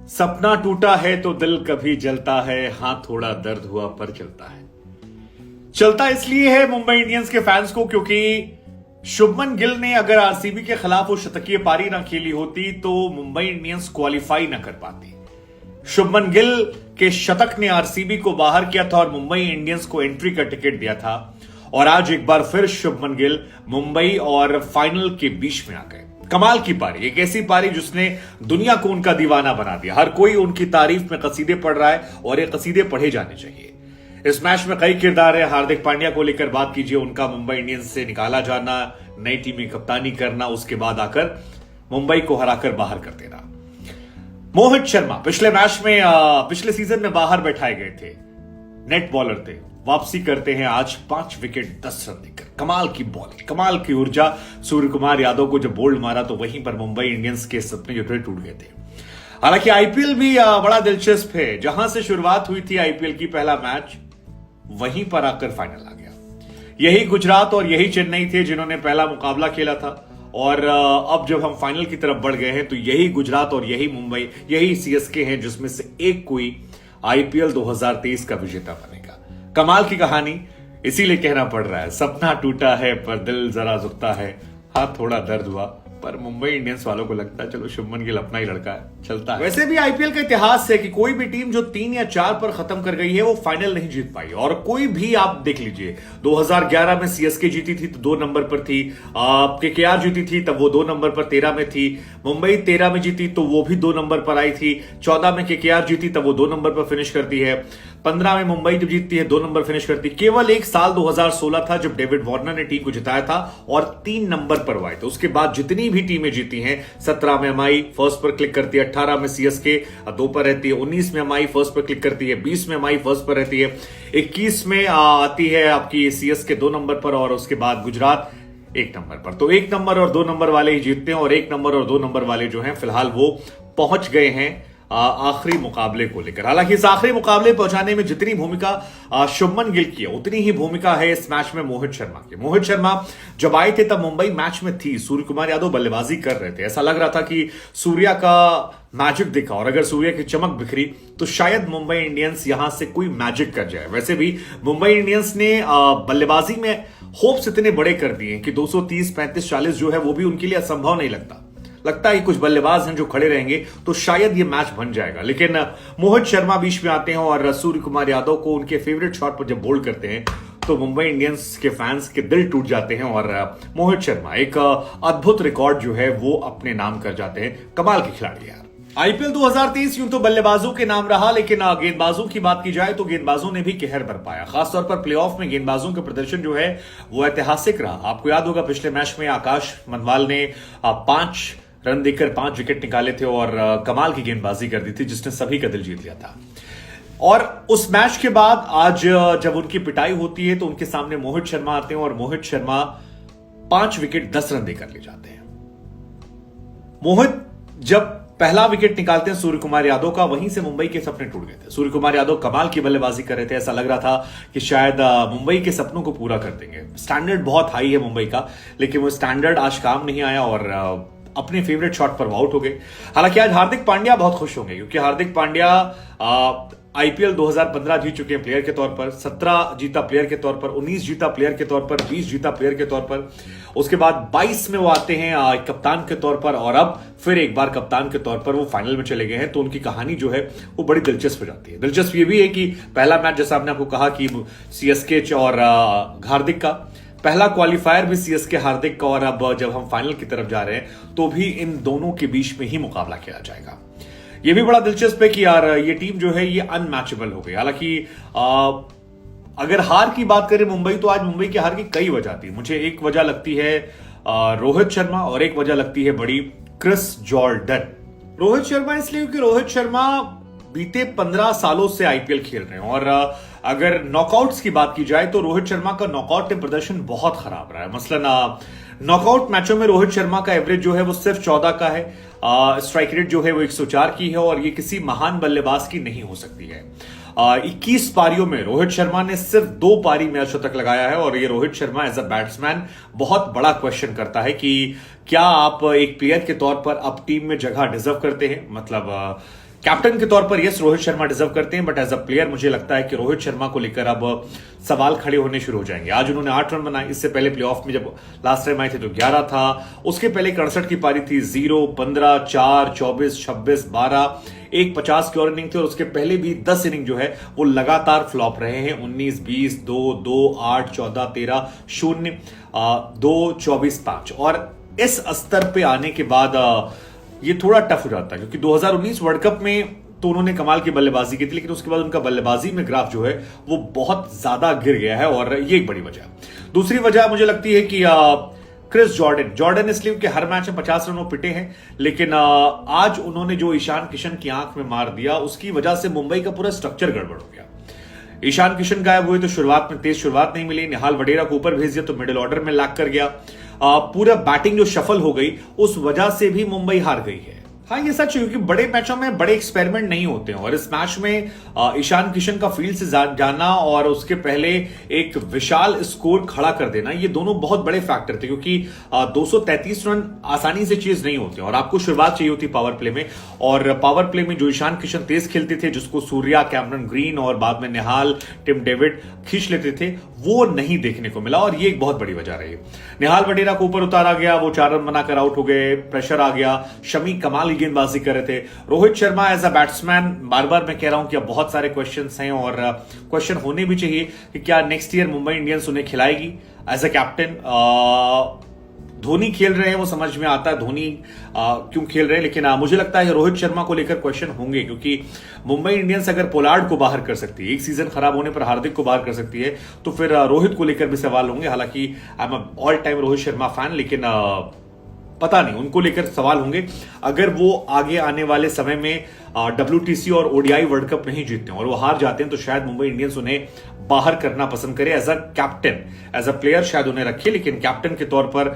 सपना टूटा है तो दिल कभी जलता है, हां थोड़ा दर्द हुआ पर चलता है। चलता इसलिए है मुंबई इंडियंस के फैंस को क्योंकि शुभमन गिल ने अगर आरसीबी के खिलाफ वो शतकीय पारी ना खेली होती तो मुंबई इंडियंस क्वालिफाई ना कर पाती। शुभमन गिल के शतक ने आरसीबी को बाहर किया था और मुंबई इंडियंस को एंट्री का टिकट दिया था। और आज एक बार फिर शुभमन गिल मुंबई और फाइनल के बीच में आ गए। कमाल की पारी, एक ऐसी पारी जिसने दुनिया को उनका दीवाना बना दिया। हर कोई उनकी तारीफ में कसीदे पढ़ रहा है और ये कसीदे पढ़े जाने चाहिए। इस मैच में कई किरदार है। हार्दिक पांड्या को लेकर बात कीजिए, उनका मुंबई इंडियंस से निकाला जाना, नई टीम में कप्तानी करना, उसके बाद आकर मुंबई को हराकर बाहर कर देना। मोहित शर्मा पिछले मैच में पिछले सीजन में बाहर बैठाए गए थे, नेट बॉलर थे, वापसी करते हैं आज 5 विकेट 10 रन देकर। कमाल की बॉलिंग, कमाल की ऊर्जा। सूर्य कुमार यादव को जब बोल्ड मारा तो वहीं पर मुंबई इंडियंस के सपने जो थे टूट गए थे। हालांकि आईपीएल भी बड़ा दिलचस्प है। जहां से शुरुआत हुई थी आईपीएल की पहला मैच, वहीं पर आकर फाइनल आ गया। यही गुजरात और यही चेन्नई थे जिन्होंने पहला मुकाबला खेला था और अब जब हम फाइनल की तरफ बढ़ गए हैं तो यही गुजरात और यही मुंबई, यही सीएसके हैं जिसमें से एक कोई आईपीएल 2023 का विजेता बनेगा। कमाल की कहानी, इसीलिए कहना पड़ रहा है, सपना टूटा है पर दिल जरा झुकता है, हाथ थोड़ा दर्द हुआ पर मुंबई इंडियंस वालों को लगता है चलो शुभमन गिल अपना ही लड़का है, चलता है। वैसे भी आईपीएल का इतिहास है कि कोई भी टीम जो 3 या 4 पर खत्म कर गई है वो फाइनल नहीं जीत पाई। और कोई भी आप देख लीजिए, 2011 में सीएसके जीती थी तो 2 नंबर पर थी, केकेआर जीती थी तब वो 2 नंबर पर 13 में थी, मुंबई 13 में जीती तो वो भी 2 नंबर पर आई थी, 14 में केकेआर जीती तब वो 2 नंबर पर फिनिश करती है, 15 में मुंबई जब जीतती है 2 नंबर फिनिश करती। केवल एक साल 2016 था जब डेविड वार्नर ने टीम को जिताया था और 3 नंबर पर आए थे। उसके बाद जितनी भी टीमें जीती हैं, 17 में एमआई फर्स्ट पर क्लिक करती है, 18 में सीएसके 2 पर रहती है, 19 में एमआई फर्स्ट पर क्लिक करती है, 20 में एमआई फर्स्ट पर रहती है, 21 में आती है आपकी सीएसके 2 नंबर पर और उसके बाद गुजरात 1 नंबर पर। तो 1 नंबर और 2 नंबर वाले ही जीतते हैं और 1 नंबर और 2 नंबर वाले जो हैं फिलहाल वो पहुंच गए हैं आखिरी मुकाबले को लेकर। हालांकि इस आखिरी मुकाबले पहुंचाने में जितनी भूमिका शुभमन गिल की है उतनी ही भूमिका है इस मैच में मोहित शर्मा की। मोहित शर्मा जब आए थे तब मुंबई मैच में थी, सूर्य कुमार यादव बल्लेबाजी कर रहे थे। ऐसा लग रहा था कि सूर्या का मैजिक दिखा और अगर सूर्या की चमक बिखरी तो शायद मुंबई इंडियंस यहां से कोई मैजिक कर जाए। वैसे भी मुंबई इंडियंस ने बल्लेबाजी में होप्स इतने बड़े कर दिए कि 230, 35, 40 जो है वो भी उनके लिए असंभव नहीं लगता है कुछ बल्लेबाज हैं जो खड़े रहेंगे तो शायद ये मैच बन जाएगा। लेकिन मोहित शर्मा बीच में आते हैं और सूर्य कुमार यादव को उनके फेवरेट शॉट पर जब बोल्ड करते हैं तो मुंबई इंडियंस के फैंस के दिल टूट जाते हैं और मोहित शर्मा एक अद्भुत रिकॉर्ड जो है वो अपने नाम कर जाते हैं। कमाल के खिलाड़ी यार। आईपीएल 2023 यूं तो बल्लेबाजों के नाम रहा, लेकिन गेंदबाजों की बात की जाए तो गेंदबाजों ने भी कहर बरपाया। खासतौर पर प्लेऑफ में गेंदबाजों का प्रदर्शन जो है वो ऐतिहासिक रहा। आपको याद होगा पिछले मैच में आकाश मनवाल ने 5 रन देकर 5 विकेट निकाले थे और कमाल की गेंदबाजी कर दी थी जिसने सभी का दिल जीत लिया था। और उस मैच के बाद आज जब उनकी पिटाई होती है तो उनके सामने मोहित शर्मा आते हैं और मोहित शर्मा 5 विकेट 10 रन देकर ले जाते हैं। मोहित जब पहला विकेट निकालते हैं सूर्य कुमार यादव का, वहीं से मुंबई के सपने टूट गए थे। सूर्य कुमार यादव कमाल की बल्लेबाजी कर रहे थे, ऐसा लग रहा था कि शायद मुंबई के सपनों को पूरा कर देंगे। स्टैंडर्ड बहुत हाई है मुंबई का, लेकिन वो स्टैंडर्ड आज काम नहीं आया और अपने फेवरेट शॉट पर आउट हो गए। हालांकि आज हार्दिक पांड्या बहुत खुश होंगे क्योंकि हार्दिक पांड्या आईपीएल 2015 जीत चुके हैं प्लेयर के तौर पर, 17 जीता प्लेयर के तौर पर, 19 जीता प्लेयर के तौर पर, 20 जीता प्लेयर के तौर पर, उसके बाद 22 में वो आते हैं कप्तान के तौर पर और अब फिर एक बार कप्तान के तौर पर वो फाइनल में चले गए हैं। तो उनकी कहानी जो है वो बड़ी दिलचस्प हो जाती है। दिलचस्प ये भी है कि पहला मैच जैसा आपने आपको कहा कि सीएसके और हार्दिक का पहला क्वालिफायर भी सीएसके हार्दिक का और अब जब हम फाइनल की तरफ जा रहे हैं तो भी इन दोनों के बीच में ही मुकाबला खेला जाएगा। यह भी बड़ा दिलचस्प है कि यार ये टीम जो है ये अनमैचेबल हो गई। हालांकि अगर हार की बात करें मुंबई तो आज मुंबई की हार की कई वजह थी। मुझे एक वजह लगती है रोहित शर्मा और एक वजह लगती है बड़ी क्रिस जॉर्डन। रोहित शर्मा इसलिए क्योंकि रोहित शर्मा बीते 15 सालों से आईपीएल खेल रहे हैं और अगर नॉकआउट्स की बात की जाए तो रोहित शर्मा का नॉकआउट में प्रदर्शन बहुत खराब रहा है। मसलन नॉकआउट मैचों में रोहित शर्मा का एवरेज जो है वो सिर्फ 14 का है, स्ट्राइक रेट जो है वो 104 की है और ये किसी महान बल्लेबाज की नहीं हो सकती है। 21 पारियों में रोहित शर्मा ने सिर्फ 2 पारी में शतक लगाया है और ये Rohit Sharma as a batsman बहुत बड़ा क्वेश्चन करता है कि क्या आप एक प्लेयर के तौर पर अब टीम में जगह डिजर्व करते हैं। मतलब कैप्टन के तौर पर यस रोहित शर्मा डिजर्व करते हैं, बट एज अ प्लेयर मुझे लगता है कि रोहित शर्मा को लेकर अब सवाल खड़े होने शुरू हो जाएंगे। आज उन्होंने 8 रन बनाए, इससे पहले प्लेऑफ में जब लास्ट टाइम आए थे तो 11 था, उसके पहले 61 की पारी थी, 0, 15, 4, 24, 26, 12, एक 50 की और इनिंग थी, और उसके पहले भी 10 इनिंग जो है वो लगातार फ्लॉप रहे हैं। 19, 20, 2, 2, 8, 14, 13, 0, 2, 24, 5। और इस स्तर पे आने के बाद ये थोड़ा टफ हो जाता है, क्योंकि 2019 वर्ल्ड कप में तो उन्होंने कमाल की बल्लेबाजी की थी, लेकिन उसके बाद उनका बल्लेबाजी में ग्राफ जो है वो बहुत ज्यादा गिर गया है, और ये एक बड़ी वजह। दूसरी वजह मुझे लगती है कि क्रिस जॉर्डन इसलिए कि हर मैच में 50 रन वो पिटे हैं, लेकिन आज उन्होंने जो ईशान किशन की आंख में मार दिया, उसकी वजह से मुंबई का पूरा स्ट्रक्चर गड़बड़ हो गया। ईशान किशन गायब हुए तो शुरुआत में तेज शुरुआत नहीं मिली, निहाल वडेरा को ऊपर भेज दिया तो मिडिल ऑर्डर में लैग कर गया, पूरा बैटिंग जो शफल हो गई उस वजह से भी मुंबई हार गई है। हाँ, ये सच है, क्योंकि बड़े मैचों में बड़े एक्सपेरिमेंट नहीं होते हैं, और इस मैच में ईशान किशन का फील्ड से जाना और उसके पहले एक विशाल स्कोर खड़ा कर देना, ये दोनों बहुत बड़े फैक्टर थे, क्योंकि 233 रन आसानी से चीज नहीं होते, और आपको शुरुआत चाहिए होती पावर प्ले में, और पावर प्ले में जो ईशान किशन तेज खेलते थे, जिसको सूर्या, कैमरन ग्रीन और बाद में निहाल, टिम डेविड खींच लेते थे, वो नहीं देखने को मिला, और ये एक बहुत बड़ी वजह रही। निहाल वडेरा को ऊपर उतारा गया, वो 4 रन बनाकर आउट हो गए, प्रेशर आ गया, शमी कमाल गेंदबाजी कर रहे थे। Rohit Sharma as a batsman, बार बार मैं कह रहा हूं कि अब बहुत सारे क्वेश्चंस हैं, और क्वेश्चन होने भी चाहिए कि क्या नेक्स्ट ईयर मुंबई इंडियंस उन्हें खिलाएगी एज अ कैप्टन। धोनी खेल रहे हैं, वो समझ में आता है धोनी क्यों खेल रहे हैं, लेकिन मुझे लगता है रोहित शर्मा को लेकर क्वेश्चन होंगे, क्योंकि मुंबई इंडियंस अगर पोलार्ड को बाहर कर सकती है, एक सीजन खराब होने पर हार्दिक को बाहर कर सकती है, तो फिर रोहित को लेकर भी सवाल होंगे। हालांकि I am all time Rohit Sharma fan, लेकिन पता नहीं, उनको लेकर सवाल होंगे अगर वो आगे आने वाले समय में WTC और ODI वर्ल्ड कप नहीं जीतते हैं और वो हार जाते हैं, तो शायद मुंबई इंडियंस उन्हें बाहर करना पसंद करे as a captain. As a player शायद उन्हें रखे, लेकिन कैप्टन के तौर पर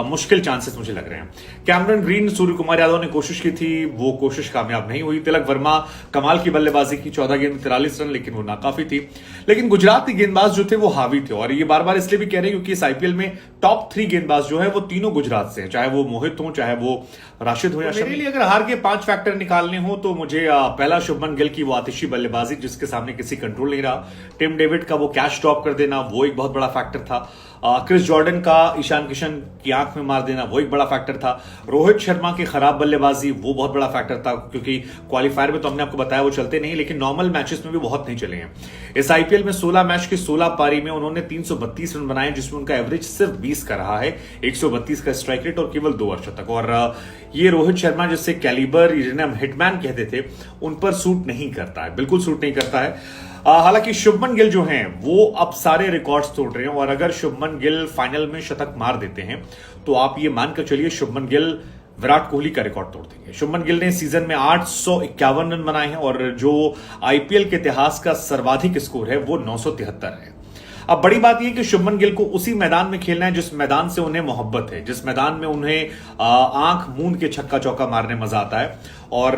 मुश्किल चांसेस मुझे लग रहे हैं। कैमरन ग्रीन, सूर्य कुमार यादव ने कोशिश की थी, वो कोशिश कामयाब नहीं हुई। तिलक वर्मा कमाल की बल्लेबाजी की, 14 गेंद में 43 रन, लेकिन वो नाकाफी थी। लेकिन गुजरात के गेंदबाज जो थे वो हावी थे, और ये बार बार इसलिए भी कह रहे हैं क्योंकि इस IPL में टॉप 3 गेंदबाज जो है वो तीनों गुजरात से हैं, चाहे वो मोहित हो, चाहे वो राशिद हो या मेरे लिए अगर हार के 5 फैक्टर निकालने हो तो मुझे पहला शुभमन गिल की वो आतिशी बल्लेबाजी जिसके सामने किसी कंट्रोल नहीं रहा, टिम डेविड का वो कैच ड्रॉप कर देना वो एक बहुत बड़ा फैक्टर था, क्रिस जॉर्डन का ईशान किशन की आंख में मार देना वो एक बड़ा फैक्टर था, रोहित शर्मा की खराब बल्लेबाजी वो बहुत बड़ा फैक्टर था, क्योंकि क्वालिफायर में तो हमने आपको बताया वो चलते नहीं, लेकिन नॉर्मल मैचेस में भी बहुत नहीं चले हैं। इस IPL में 16 मैच की 16 पारी में उन्होंने 332 रन बनाए, जिसमें उनका एवरेज सिर्फ 20 का रहा है, 132 का स्ट्राइक रेट और केवल 2 अर्धशतक। और ये रोहित शर्मा जिससे कैलिबर, जिन्हें हम हिटमैन कहते थे, उन पर सूट नहीं करता है, बिल्कुल सूट नहीं करता है। हालांकि शुभमन गिल जो हैं वो अब सारे रिकॉर्ड्स तोड़ रहे हैं, और अगर शुभमन गिल फाइनल में शतक मार देते हैं तो आप ये मानकर चलिए शुभमन गिल विराट कोहली का रिकॉर्ड तोड़ देंगे। शुभमन गिल ने सीजन में 851 रन बनाए हैं, और जो IPL के इतिहास का सर्वाधिक स्कोर है वो 973 है। अब बड़ी बात यह कि शुभमन गिल को उसी मैदान में खेलना है जिस मैदान से उन्हें मोहब्बत है, जिस मैदान में उन्हें आंख मूंद के छक्का चौका मारने मजा आता है, और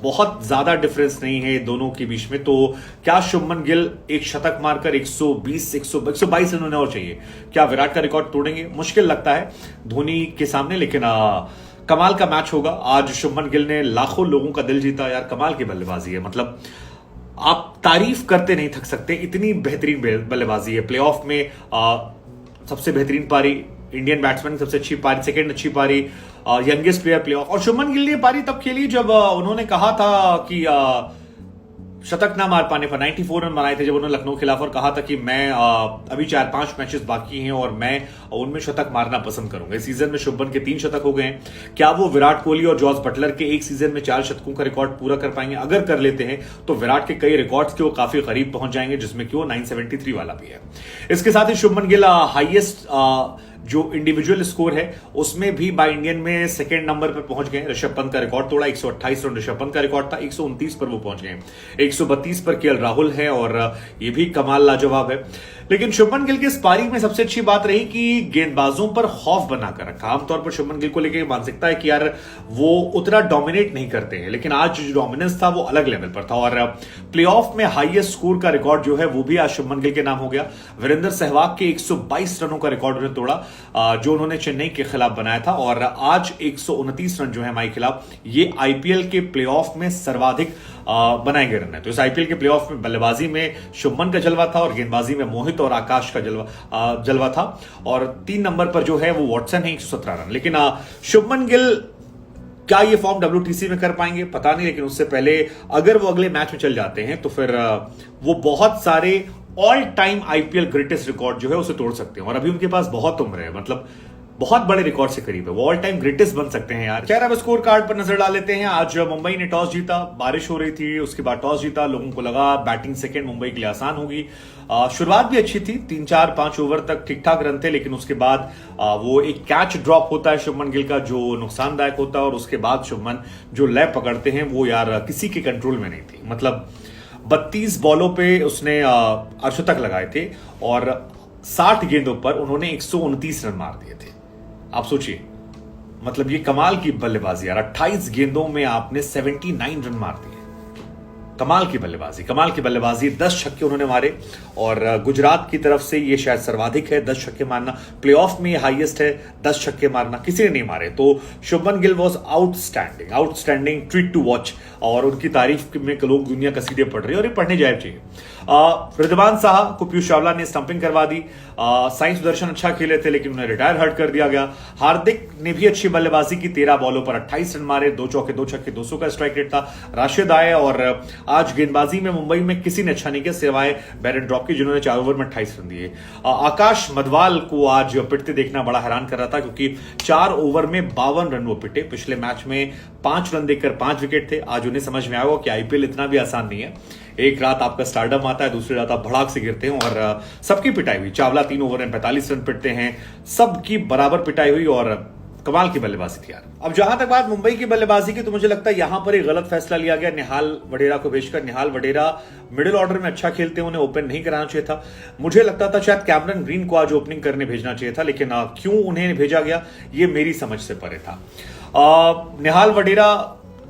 बहुत ज्यादा डिफरेंस नहीं है दोनों के बीच में। तो क्या शुभमन गिल एक शतक मारकर 122 रन और चाहिए, क्या विराट का रिकॉर्ड तोड़ेंगे? मुश्किल लगता है धोनी के सामने, लेकिन कमाल का मैच होगा। आज शुभमन गिल ने लाखों लोगों का दिल जीता यार, कमाल की बल्लेबाजी है, मतलब आप तारीफ करते नहीं थक सकते, इतनी बेहतरीन बल्लेबाजी है। प्लेऑफ में सबसे बेहतरीन पारी इंडियन बैट्समैन, सबसे अच्छी पारी, सेकंड अच्छी पारी, यंगेस्ट प्लेयर प्लेऑफ। और शुभमन गिल ने पारी तब खेली जब उन्होंने कहा था कि शतक ना मार पाने पर 94 रन बनाए थे जब उन्होंने लखनऊ के खिलाफ, और कहा था कि मैं अभी 4-5 मैचेस बाकी हैं और मैं उनमें शतक मारना पसंद करूंगा। इस सीजन में शुभमन के 3 शतक हो गए हैं। क्या वो विराट कोहली और जॉस बटलर के एक सीजन में 4 शतकों का रिकॉर्ड पूरा कर पाएंगे? अगर कर लेते हैं तो विराट के कई रिकॉर्ड्स के वो काफी करीब पहुंच जाएंगे, जिसमें कि वो 973 वाला भी है। इसके साथ ही शुभमन गिल हाईएस्ट जो इंडिविजुअल स्कोर है उसमें भी बाय इंडियन में सेकंड नंबर पर पहुंच गए। ऋषभ पंत का रिकॉर्ड तोड़ा, 128 रन ऋषभ पंत का रिकॉर्ड था, 129 पर वो पहुंच गए। 132 पर KL राहुल है, और ये भी कमाल लाजवाब है। लेकिन शुभमन गिल की इस पारी में सबसे अच्छी बात रही कि गेंदबाजों पर खौफ बनाकर रखा। आमतौर पर शुभमन गिल को लेकर मानसिकता है कि यार वो उतना डोमिनेट नहीं करते हैं, लेकिन आज जो डोमिनेंस था वो अलग लेवल पर था और प्लेऑफ में हाईएस्ट स्कोर का रिकॉर्ड जो है वो भी आज शुभमन गिल के नाम हो गया। वीरेंद्र सहवाग के 122 रनों का रिकॉर्ड उन्होंने तोड़ा जो उन्होंने चेन्नई के खिलाफ बनाया था और आज 129 रन जो है हमारे खिलाफ, ये आईपीएल के प्लेऑफ में सर्वाधिक बनाए गए रन है। तो इस आईपीएल के प्लेऑफ में बल्लेबाजी में शुभमन का जलवा था और गेंदबाजी में मोहित और आकाश का जलवा था और 3 नंबर पर जो है वो वॉटसन है 117 रन। लेकिन शुभमन गिल क्या ये फॉर्म WTC में कर पाएंगे पता नहीं, लेकिन उससे पहले अगर वो अगले मैच में चल जाते हैं तो फिर वो बहुत सारे all time IPL greatest record जो है उसे तोड़ सकते हैं और अभी उनके पास बहुत उम्र है, मतलब बहुत बड़े रिकॉर्ड से करीब है, वो ऑल टाइम ग्रेटेस्ट बन सकते हैं यार। खैर अब स्कोर कार्ड पर नजर डाल लेते हैं। आज मुंबई ने टॉस जीता, बारिश हो रही थी, उसके बाद टॉस जीता, लोगों को लगा बैटिंग सेकंड मुंबई के लिए आसान होगी। शुरुआत भी अच्छी थी, 3-4-5 ओवर तक ठीक ठाक रन थे, लेकिन उसके बाद वो एक कैच ड्रॉप होता है शुभमन गिल का जो नुकसानदायक होता है और उसके बाद शुभमन जो लय पकड़ते हैं वो यार किसी के कंट्रोल में नहीं थी। मतलब 32 बॉलों पे उसने अर्धशतक लगाए थे और 60 गेंदों पर उन्होंने 129 रन मार दिए थे। आप सोचिए, मतलब ये कमाल की बल्लेबाजी यार, 28 गेंदों में आपने 79 रन मार दिए। कमाल की बल्लेबाजी 10 छक्के उन्होंने मारे और गुजरात की तरफ से ये शायद सर्वाधिक है 10 छक्के मारना, प्लेऑफ में ये हाईएस्ट है 10 छक्के मारना, किसी ने नहीं मारे। तो Shubman Gill was outstanding treat to watch और उनकी तारीफ में लोग दुनिया कसीदे पढ़ रहे हैं और ये पढ़ने जाए चाहिए। रिजवान साहा को पीयूष चावला ने स्टंपिंग करवा दी। साई सुदर्शन अच्छा खेले थे लेकिन उन्हें रिटायर हर्ट कर दिया गया। हार्दिक ने भी अच्छी बल्लेबाजी की, 13 बॉलों पर 28 रन मारे, 2 चौके 2 छक्के, 200 का स्ट्राइक रेट था। राशिद आए और आज गेंदबाजी में मुंबई में किसी ने अच्छा नहीं किया सिवाय बैरन ड्रॉप के जिन्होंने 4 ओवर में 28 रन दिए। आकाश मधवाल को आज पिटते देखना बड़ा हैरान कर रहा था क्योंकि 4 ओवर में 52 रन वो पिटे। पिछले मैच में 5 रन देकर 5 विकेट थे। आज उन्हें समझ में आया कि आईपीएल इतना भी आसान नहीं है, एक रात आपका स्टारडम आता है, दूसरी रात आप भड़ाक से गिरते हैं और सबकी पिटाई हुई। चावला 3 ओवर में 45 रन पिटते हैं, सबकी बराबर पिटाई हुई और कमाल की बल्लेबाजी थी यार। अब जहां तक बात मुंबई की बल्लेबाजी की, तो मुझे लगता है यहां पर एक गलत फैसला लिया गया निहाल वडेरा को भेजकर। निहाल वडेरा मिडिल ऑर्डर में अच्छा खेलते हैं, उन्हें ओपन नहीं कराना चाहिए था। मुझे लगता था शायद कैमरन ग्रीन को आज ओपनिंग करने भेजना चाहिए था, लेकिन क्यों उन्हें भेजा गया ये मेरी समझ से परे था। निहाल वडेरा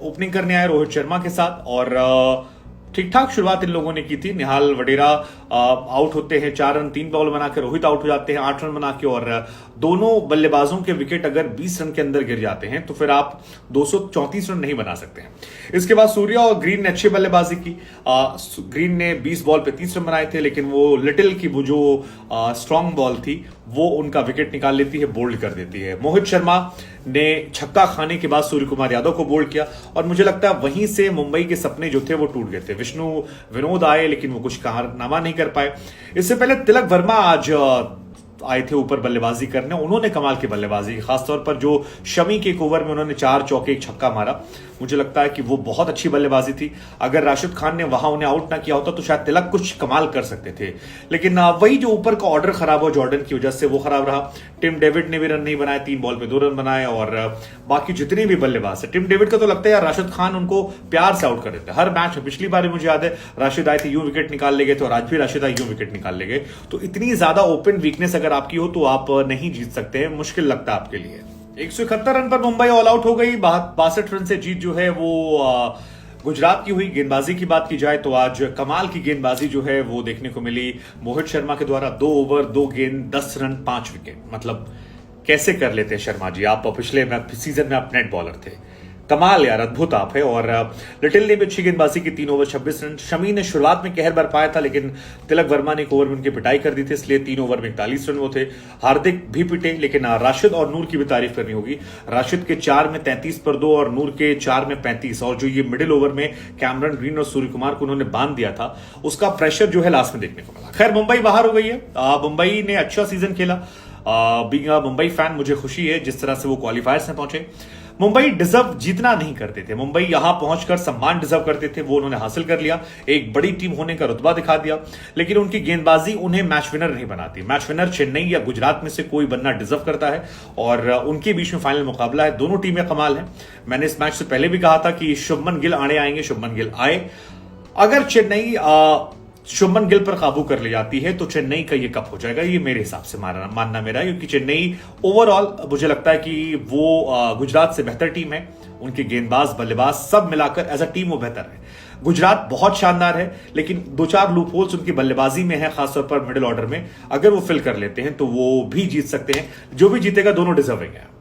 ओपनिंग करने आए रोहित शर्मा के साथ और ठीक ठाक शुरुआत इन लोगों ने की थी। निहाल वडेरा आउट होते हैं, 4 रन 3 बॉल बना के, रोहित आउट हो जाते हैं 8 रन बना के और दोनों बल्लेबाजों के विकेट अगर 20 रन के अंदर गिर जाते हैं तो फिर आप 234 रन नहीं बना सकते हैं। इसके बाद सूर्या और ग्रीन ने अच्छी बल्लेबाजी की। ग्रीन ने 20 बॉल पे 30 रन बनाए थे, लेकिन वो लिटिल की वो जो स्ट्रांग बॉल थी वो उनका विकेट निकाल लेती है, बोल्ड कर देती है। मोहित शर्मा ने छक्का खाने के बाद सूर्य कुमार यादव को बोल्ड किया और मुझे लगता है वहीं से मुंबई के सपने जो थे वो टूट गए थे। विष्णु विनोद आए लेकिन वो कुछ कारनामा नहीं कर पाए। इससे पहले तिलक वर्मा आज आए थे ऊपर बल्लेबाजी करने, उन्होंने कमाल की बल्लेबाजी, खासतौर पर जो शमी के एक ओवर में उन्होंने 4 चौके 1 छक्का मारा, मुझे लगता है कि वो बहुत अच्छी बल्लेबाजी थी। अगर राशिद खान ने वहां उन्हें आउट ना किया होता तो शायद तिलक कुछ कमाल कर सकते थे, लेकिन वही जो ऊपर का ऑर्डर खराब हुआ जॉर्डन की वजह से वो खराब रहा। टिम डेविड ने भी रन नहीं बनाए, 3 बॉल पे 2 रन बनाए और बाकी जितने भी बल्लेबाज है, टिम डेविड का तो लगता है यार राशिद खान उनको प्यार से आउट कर देते हर मैच में। पिछली बार मुझे याद है राशिद आए थे यूं विकेट निकाल ले गए थे और आज भी राशिद आए यूं विकेट निकाल ले गए। तो इतनी ज्यादा ओपन वीकनेस अगर आपकी हो तो आप नहीं जीत सकते हैं, मुश्किल लगता है आपके लिए। 171 रन पर मुंबई ऑल आउट हो गई। 62 रन से जीत जो है वो गुजरात की हुई। गेंदबाजी की बात की जाए तो आज कमाल की गेंदबाजी जो है वो देखने को मिली मोहित शर्मा के द्वारा। 2 ओवर 2 गेंद 10 रन 5 विकेट, मतलब कैसे कर लेते हैं शर्मा जी, आप पिछले सीजन में आप नेट बॉलर थे, कमाल यार, अद्भुत आप है। और लिटिल ने भी अच्छी गेंदबाजी की, 3 ओवर 26 रन। शमी ने शुरुआत में कहर बरपाया था लेकिन तिलक वर्मा ने 1 ओवर में उनकी पिटाई कर दी थी, इसलिए 3 ओवर में 41 रन वो थे। हार्दिक भी पिटे, लेकिन राशिद और नूर की भी तारीफ करनी होगी। राशिद के 4 में 33 पर 2 और नूर के 4 में 35, और जो ये मिडिल ओवर में कैमरन ग्रीन और सूर्य कुमार को उन्होंने बांध दिया था उसका प्रेशर जो है लास्ट में देखने को मिला। खैर मुंबई बाहर हो गई है। मुंबई ने अच्छा सीजन खेला। बीइंग अ मुंबई फैन मुझे खुशी है जिस तरह से वो क्वालिफायर्स में पहुंचे। मुंबई डिजर्व जीतना नहीं करते थे, मुंबई यहां पहुंचकर सम्मान डिजर्व करते थे, वो उन्होंने हासिल कर लिया, एक बड़ी टीम होने का रुतबा दिखा दिया, लेकिन उनकी गेंदबाजी उन्हें मैच विनर नहीं बनाती। मैच विनर चेन्नई या गुजरात में से कोई बनना डिजर्व करता है और उनके बीच में फाइनल मुकाबला है। दोनों टीमें कमाल हैं। मैंने इस मैच से पहले भी कहा था कि शुभमन गिल आने आएंगे, शुभमन गिल आए। अगर चेन्नई शुभमन गिल पर काबू कर ले जाती है तो चेन्नई का ये कप हो जाएगा, ये मेरे हिसाब से मानना मेरा है, क्योंकि चेन्नई ओवरऑल मुझे लगता है कि वो गुजरात से बेहतर टीम है। उनके गेंदबाज बल्लेबाज सब मिलाकर एज अ टीम वो बेहतर है। गुजरात बहुत शानदार है, लेकिन 2-4 लूप होल्स उनकी बल्लेबाजी में है, खासतौर पर मिडिल ऑर्डर में। अगर वो फिल कर लेते हैं तो वो भी जीत सकते हैं। जो भी जीतेगा दोनों डिजर्विंग है।